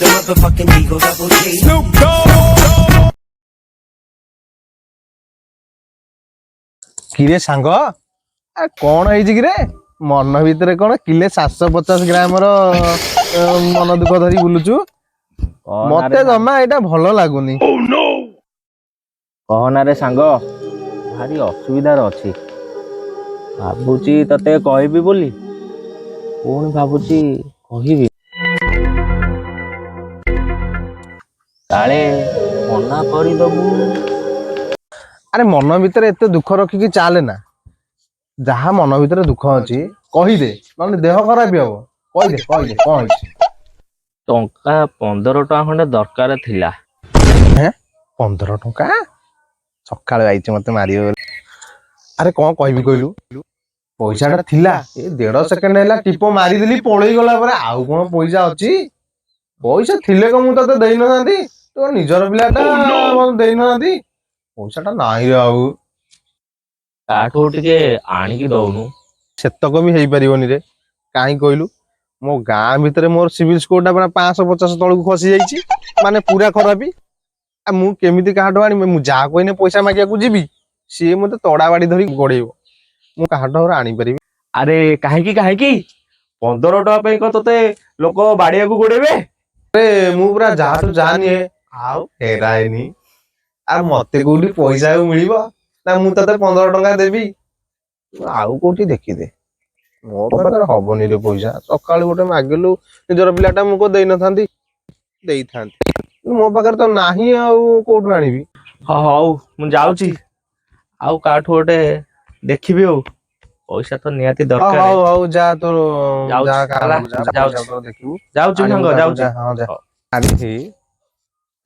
The motherfucking Eagle Double G. କିରେ ସାଙ୍ଗ କଣ ହେଇଛି କିରେ ମନ ଭିତରେ କଣ କିଲେ 750 ଗ୍ରାମର ମନ ଦୁଃଖ ଧରି ବୁଲୁଛୁ ମତେ ଜମା ଏଇଟା ଭଲ ଲାଗୁନି। କହନା ରେ ସାଙ୍ଗ ଭାରି ଅସୁବିଧାରେ ଅଛି। ଭାବୁଛି ତତେ କହିବି ବୋଲି ପୁଣି ଭାବୁଛି କହିବି କାଳେ ମନା କରିଦବୁ। ଆରେ ମନ ଭିତରେ ଏତେ ଦୁଃଖ ରଖିକି ଚାଲେ ନା। ଯାହା ମନ ଭିତରେ ଦୁଃଖ ଅଛି କହିଦେ ନହେଲେ ଦେହ ଖରାପ ହବ। କହିଦେ କହିଦେ କଣ ହେଇଛି? ଟଙ୍କା 15 ଟଙ୍କା ଖଣ୍ଡେ ଦରକାର ଥିଲା। 15 ଟଙ୍କା ସକାଳେ ଆଇଛି ମତେ ମାରିବ ବୋଲି। ଆରେ କଣ କହିବି କହିଲୁ ପଇସାଟା ଥିଲା ଏ 1.5 ସେକେଣ୍ଡ ହେଲା ଟିପ ମାରିଦେଲି ପଳେଇ ଗଲା ପରେ ଆଉ କଣ ପଇସା ଅଛି? ପଇସା ଥିଲେ କଣ ମୁଁ ତତେ ଦେଇନଥାନ୍ତି? ତୋ ନିଜର ପିଲାଟା ମତେ ଦେଇନଥାନ୍ତି। ପଇସାଟା ନାହିଁ ରେ ଆଉ। କାଠୁ ଟିକେ ଆଣିକି ଦଉନୁ। ସେତକ ବି ହେଇପାରିବନି ରେ। କାହିଁ କହିଲୁ ମୋ ଗାଁ ଭିତରେ ମୋର ସିଭିଲ ସ୍କୋରଟା ପୁରା 550 ତଳକୁ ଖସି ଯାଇଛି। ମାନେ ପୁରା ଖରାପ। ଆଉ ମୁଁ କେମିତି କାହାଠୁ ଆଣିବି? ମୁଁ ଯାହା କହିନେ ପଇସା ମାଗିବାକୁ ଯିବି ସିଏ ମତେ ତଡା ବାଡି ଧରି ଗୋଡେଇବ। ମୁଁ କାହାଠୁ ଆଣିପାରିବି? ଆରେ କାହିଁକି କାହିଁକି 15 ଟଙ୍କା ପାଇଁ କଣ ତତେ ଲୋକ ବାଡିଆକୁ ଗୋଡେଇବେ? ମୁଁ ପୁରା ଯାହାଠୁ ଯାହା ନିଏ ଆଉ ଫେରାଏନି। ଆଉ ମତେ କୋଉଠି ପଇସା ଆଉ ମିଳିବ ନା ମୁଁ ତତେ 15 ଟଙ୍କା ଦେବି? ଆଉ କୋଉଠି ଦେଖିଦେ। ମୋ ପାଖରେ ହବନି ରେ ପଇସା। ସକାଳୁ ଗୋଟେ ମାଗିଲୁ ନିଜର ପିଲାଟା ମୁଁ କଣ ଦେଇନଥାନ୍ତି? ଦେଇଥାନ୍ତି ମୋ ପାଖରେ ତ ନାହିଁ ଆଉ କୋଉଠୁ ଆଣିବି? ହଉ ମୁଁ ଯାଉଛି ଆଉ କାଠୁ ଗୋଟେ ଦେଖିବି ଆଉ। ପଇସା ତ ନିହାତି ଦରକାର। ହଉ ହଉ ଯା ତୋର ଯା ଯାଉଛି ହେଲା କାମକୁ ଯା ପଇସା ଯାଉଛି ପତ୍ର ଦେଖିବୁ ଯାଉଛି ଆଣିବୁ ସାଙ୍ଗ କାହାଠୁ ଯାଉଛି। ଯା ହଁ ଯା। ଆଣିଛି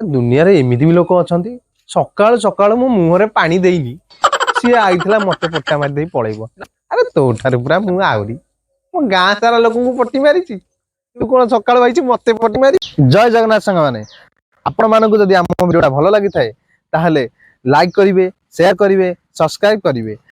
ଦୁନିଆରେ ଏମିତି ବି ଲୋକ ଅଛନ୍ତି ସକାଳୁ ସକାଳୁ ମୁଁ ମୁହଁରେ ପାଣି ଦେଇନି ସିଏ ଆଇଥିଲା ମତେ ପଟା ମାରି ଦେଇ ପଳେଇବ। ଆରେ ତୋଠାରୁ ପୁରା ମୁଁ ଆହୁରି ମୋ ଗାଁ ସାରା ଲୋକଙ୍କୁ ପଟି ମାରିଛି। ତୁ କଣ ସକାଳୁ ଆଇଛୁ ମତେ ପଟି ମାରି? ଜୟ ଜଗନ୍ନାଥ ସାଙ୍ଗମାନେ। ଆପଣ ମାନଙ୍କୁ ଯଦି ଆମ ଭିଡିଓଟା ଭଲ ଲାଗିଥାଏ ତାହେଲେ ଲାଇକ୍ କରିବେ, ସେୟାର କରିବେ, ସବସ୍କ୍ରାଇବ କରିବେ।